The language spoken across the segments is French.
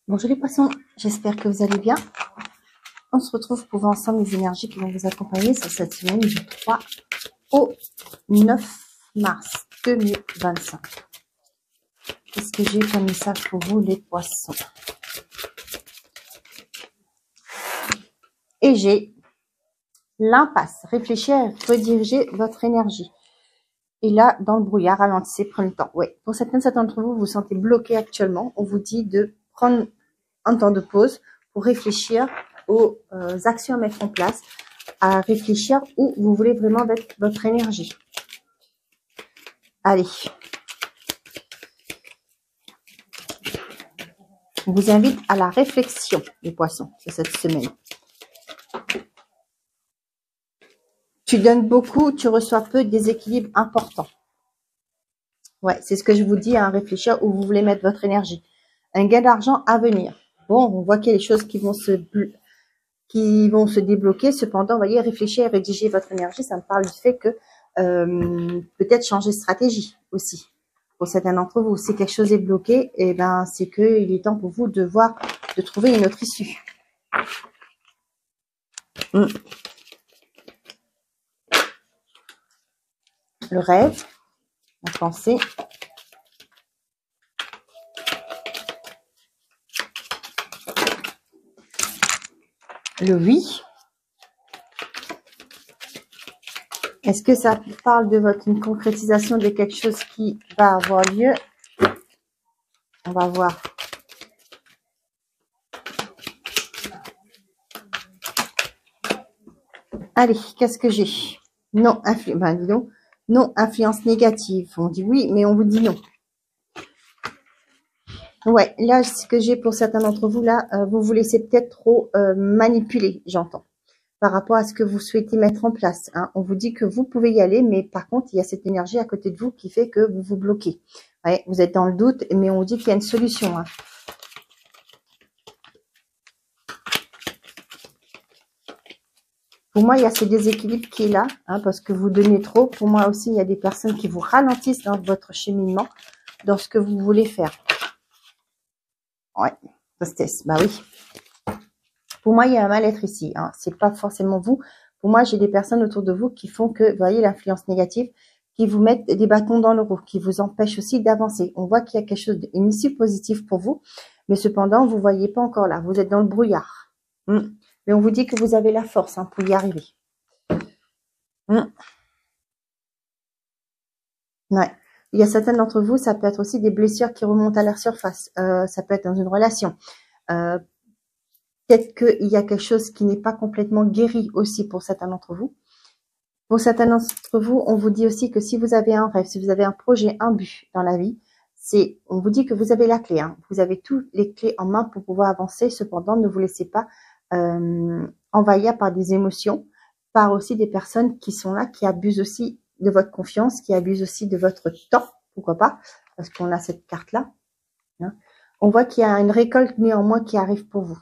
Bonjour les poissons, j'espère que vous allez bien. On se retrouve pour voir ensemble les énergies qui vont vous accompagner sur cette semaine du 3 au 9 mars 2025. Qu'est-ce que j'ai comme message pour vous les poissons? Et j'ai l'impasse. Réfléchissez à rediriger votre énergie. Et là, dans le brouillard, ralentissez, prenez le temps. Oui, pour certains d'entre vous, vous vous sentez bloqué actuellement. On vous dit de prendre un temps de pause pour réfléchir aux actions à mettre en place, à réfléchir où vous voulez vraiment mettre votre énergie. Allez. On vous invite à la réflexion, les poissons, de cette semaine. Tu donnes beaucoup, tu reçois peu, déséquilibre important. Ouais, c'est ce que je vous dis, à réfléchir où vous voulez mettre votre énergie. Un gain d'argent à venir. Bon, on voit qu'il y a des choses qui vont se débloquer. Cependant, vous voyez, réfléchir et rédiger votre énergie, ça me parle du fait que peut-être changer de stratégie aussi. Pour certains d'entre vous, si quelque chose est bloqué, eh ben, c'est qu'il est temps pour vous de trouver une autre issue. Le rêve, la pensée. Le oui. Est-ce que ça parle de une concrétisation de quelque chose qui va avoir lieu? On va voir. Allez, qu'est-ce que j'ai? Non, dis donc, non, influence négative. On dit oui, mais on vous dit non. Ouais, là, ce que j'ai pour certains d'entre vous, là, vous vous laissez peut-être trop manipuler, j'entends, par rapport à ce que vous souhaitez mettre en place. Hein. On vous dit que vous pouvez y aller, mais par contre, il y a cette énergie à côté de vous qui fait que vous vous bloquez. Ouais, vous êtes dans le doute, mais on vous dit qu'il y a une solution. Hein. Pour moi, il y a ce déséquilibre qui est là, hein, parce que vous donnez trop. Pour moi aussi, il y a des personnes qui vous ralentissent dans votre cheminement, dans ce que vous voulez faire. Ouais, tristesse, bah oui. Pour moi, il y a un mal-être ici. Hein. C'est pas forcément vous. Pour moi, j'ai des personnes autour de vous qui font que, vous voyez, l'influence négative, qui vous mettent des bâtons dans le roue, qui vous empêchent aussi d'avancer. On voit qu'il y a quelque chose, une issue positive pour vous, mais cependant, vous ne voyez pas encore là. Vous êtes dans le brouillard. Mais on vous dit que vous avez la force pour y arriver. Ouais. Il y a certains d'entre vous, ça peut être aussi des blessures qui remontent à la surface. Ça peut être dans une relation. Peut-être qu'il y a quelque chose qui n'est pas complètement guéri aussi pour certains d'entre vous. Pour certains d'entre vous, on vous dit aussi que si vous avez un rêve, si vous avez un projet, un but dans la vie, on vous dit que vous avez la clé. Hein. Vous avez toutes les clés en main pour pouvoir avancer. Cependant, ne vous laissez pas envahir par des émotions, par aussi des personnes qui sont là, qui abusent aussi de votre confiance, qui abusent aussi de votre temps, pourquoi pas, parce qu'on a cette carte-là. Hein. On voit qu'il y a une récolte néanmoins qui arrive pour vous.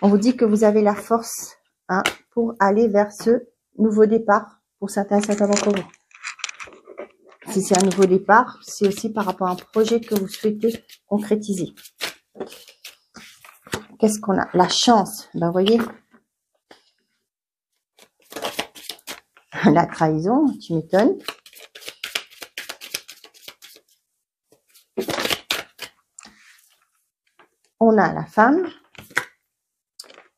On vous dit que vous avez la force pour aller vers ce nouveau départ pour certains d'entre vous. Si c'est un nouveau départ, c'est aussi par rapport à un projet que vous souhaitez concrétiser. Qu'est-ce qu'on a? La chance. Ben, vous voyez. La trahison, tu m'étonnes. On a la femme.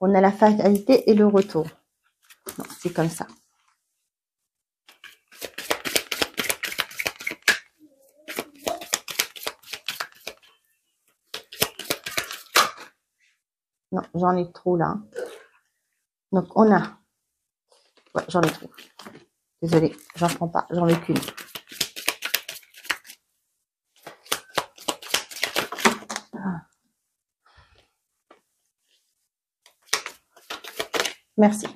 On a la fatalité et le retour. C'est comme ça. Non, j'en ai trop là. Donc, on a... Ouais, j'en ai trop. Désolée, j'en prends pas. J'en ai qu'une. Merci.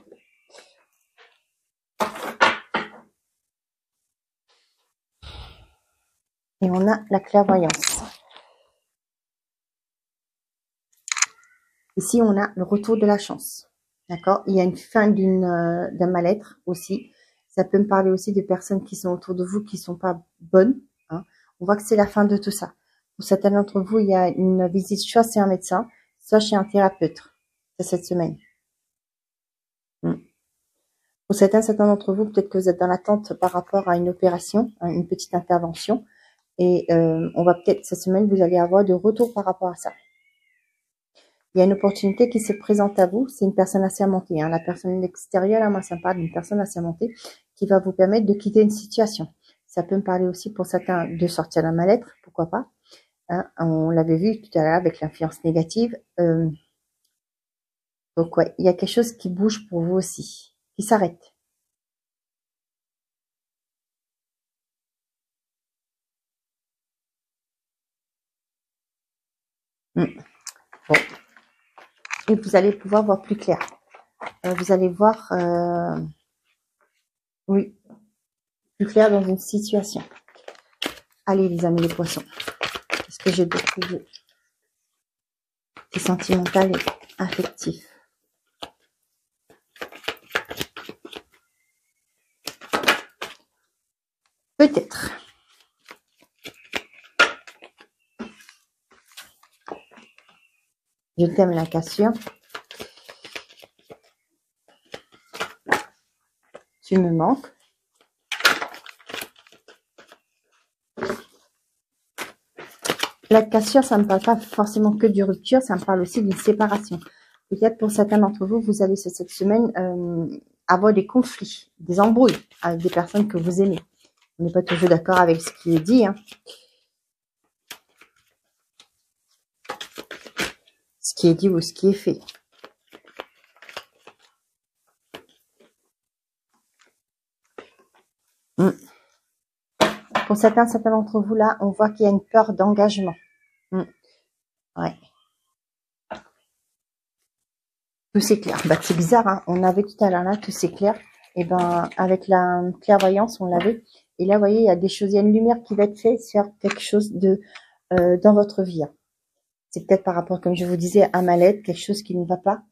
Et on a la clairvoyance. Ici, on a le retour de la chance. D'accord? Il y a une fin d'un mal-être aussi. Ça peut me parler aussi de personnes qui sont autour de vous qui ne sont pas bonnes. Hein. On voit que c'est la fin de tout ça. Pour certains d'entre vous, il y a une visite soit chez un médecin, soit chez un thérapeute. C'est cette semaine. Pour certains d'entre vous, peut-être que vous êtes dans l'attente par rapport à une opération, une petite intervention. Et on va peut-être, cette semaine, vous allez avoir de retour par rapport à ça. Il y a une opportunité qui se présente à vous. C'est une personne assermentée. La personne extérieure, là, moi, ça me parle d'une personne assermentée qui va vous permettre de quitter une situation. Ça peut me parler aussi pour certains de sortir d'un mal-être, pourquoi pas. On l'avait vu tout à l'heure avec l'influence négative. Donc, ouais, il y a quelque chose qui bouge pour vous aussi, qui s'arrête. Bon. Et vous allez pouvoir voir plus clair. Vous allez voir, oui, plus clair dans une situation. Allez, les amis, les poissons. Qu'est-ce que j'ai d'autre pour vous? C'est sentimental et affectif. Peut-être. Je t'aime, la cassure. Tu me manques. La cassure, ça ne me parle pas forcément que de rupture, ça me parle aussi d'une séparation. Peut-être pour certains d'entre vous, vous allez cette semaine avoir des conflits, des embrouilles avec des personnes que vous aimez. On n'est pas toujours d'accord avec ce qui est dit. Ce qui est dit ou ce qui est fait. Pour certains d'entre vous là, on voit qu'il y a une peur d'engagement. Ouais. Tout c'est clair. Bah, c'est bizarre, on avait tout à l'heure là, tout c'est clair. Et ben avec la clairvoyance, on l'avait. Et là, vous voyez, il y a des choses, il y a une lumière qui va être faite sur quelque chose de dans votre vie. C'est peut-être par rapport, comme je vous disais, à mal-être, quelque chose qui ne va pas.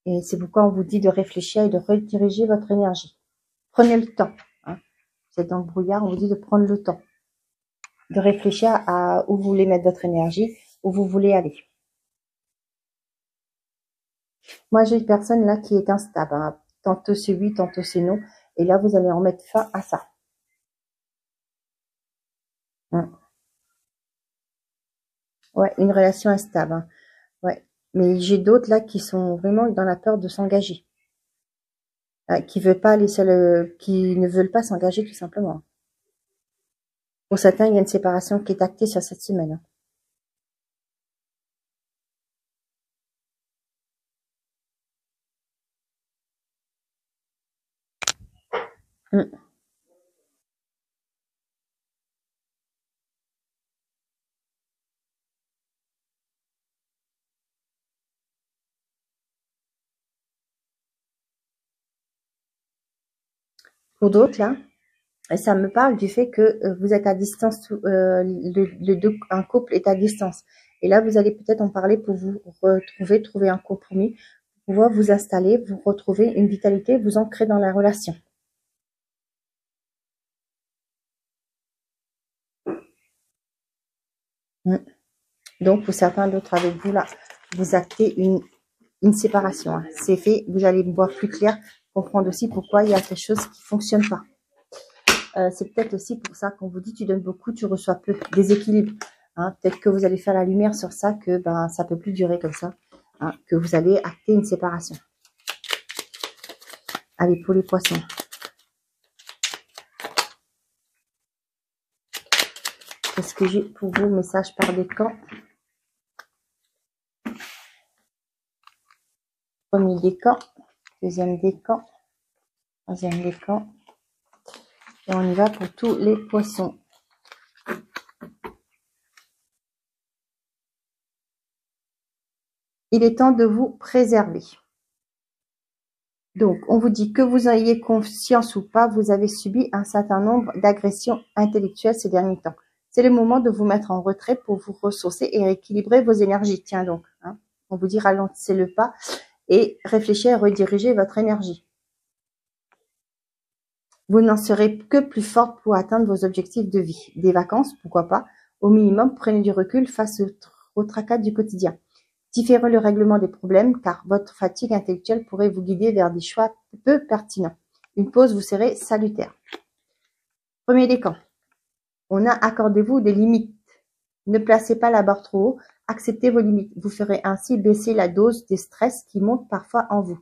Et c'est pourquoi on vous dit de réfléchir et de rediriger votre énergie. Prenez le temps. Vous êtes dans le brouillard, on vous dit de prendre le temps. De réfléchir à où vous voulez mettre votre énergie, où vous voulez aller. Moi, j'ai une personne là qui est instable. Tantôt c'est oui, tantôt c'est non. Et là, vous allez en mettre fin à ça. Ouais, une relation instable. Ouais. Mais j'ai d'autres là qui sont vraiment dans la peur de s'engager. Qui veulent pas qui ne veulent pas s'engager tout simplement. Pour certains, il y a une séparation qui est actée sur cette semaine. Pour d'autres là, ça me parle du fait que vous êtes à distance, un couple est à distance. Et là, vous allez peut-être en parler pour vous retrouver, trouver un compromis, pouvoir vous installer, vous retrouver une vitalité, vous ancrer dans la relation. Donc, pour certains d'autres avec vous, là, vous actez une séparation. C'est fait, vous allez voir plus clair, comprendre aussi pourquoi il y a quelque chose qui ne fonctionne pas. C'est peut-être aussi pour ça qu'on vous dit tu donnes beaucoup, tu reçois peu, déséquilibre. Peut-être que vous allez faire la lumière sur ça, que ça peut plus durer comme ça, que vous allez acter une séparation. Allez, pour les poissons. Qu'est-ce que j'ai pour vous? Message par décan. Premier décan, deuxième décan, troisième décan. Et on y va pour tous les poissons. Il est temps de vous préserver. Donc, on vous dit que vous ayez conscience ou pas, vous avez subi un certain nombre d'agressions intellectuelles ces derniers temps. C'est le moment de vous mettre en retrait pour vous ressourcer et rééquilibrer vos énergies. Tiens donc, on vous dit ralentissez le pas et réfléchissez à rediriger votre énergie. Vous n'en serez que plus forte pour atteindre vos objectifs de vie. Des vacances, pourquoi pas. Au minimum, prenez du recul face au tracas du quotidien. Différez le règlement des problèmes car votre fatigue intellectuelle pourrait vous guider vers des choix peu pertinents. Une pause vous serait salutaire. Premier décan. On a accordez-vous des limites. Ne placez pas la barre trop haut. Acceptez vos limites. Vous ferez ainsi baisser la dose des stress qui monte parfois en vous.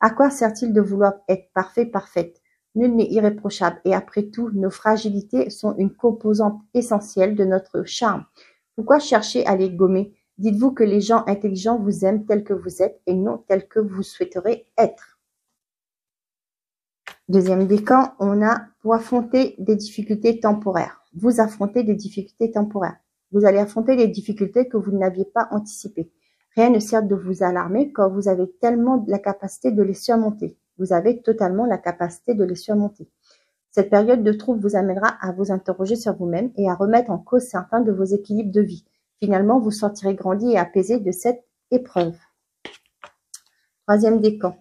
À quoi sert-il de vouloir être parfait, parfaite? Nul n'est irréprochable et après tout, nos fragilités sont une composante essentielle de notre charme. Pourquoi chercher à les gommer? Dites-vous que les gens intelligents vous aiment tel que vous êtes et non tel que vous souhaiteriez être. Deuxième décan, on a pour affronter des difficultés temporaires. Vous affrontez des difficultés temporaires. Vous allez affronter des difficultés que vous n'aviez pas anticipées. Rien ne sert de vous alarmer quand vous avez tellement la capacité de les surmonter. Vous avez totalement la capacité de les surmonter. Cette période de trouble vous amènera à vous interroger sur vous-même et à remettre en cause certains de vos équilibres de vie. Finalement, vous sortirez grandi et apaisé de cette épreuve. Troisième décan.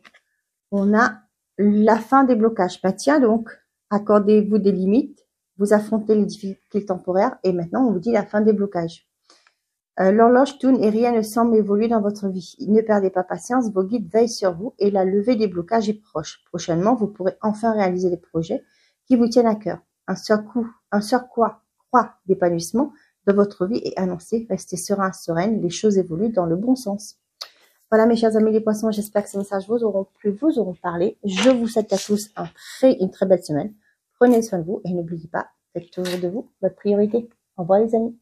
On a la fin des blocages. Bah tiens donc, accordez-vous des limites, vous affrontez les difficultés temporaires et maintenant on vous dit la fin des blocages. L'horloge tourne et rien ne semble évoluer dans votre vie. Ne perdez pas patience, vos guides veillent sur vous et la levée des blocages est proche. Prochainement, vous pourrez enfin réaliser les projets qui vous tiennent à cœur. Un surcroît d'épanouissement de votre vie est annoncé. Restez serein, sereine, les choses évoluent dans le bon sens. Voilà mes chers amis les poissons, j'espère que ces messages vous auront plu, vous auront parlé. Je vous souhaite à tous une très belle semaine. Prenez soin de vous et n'oubliez pas, faites toujours de vous votre priorité. Au revoir les amis.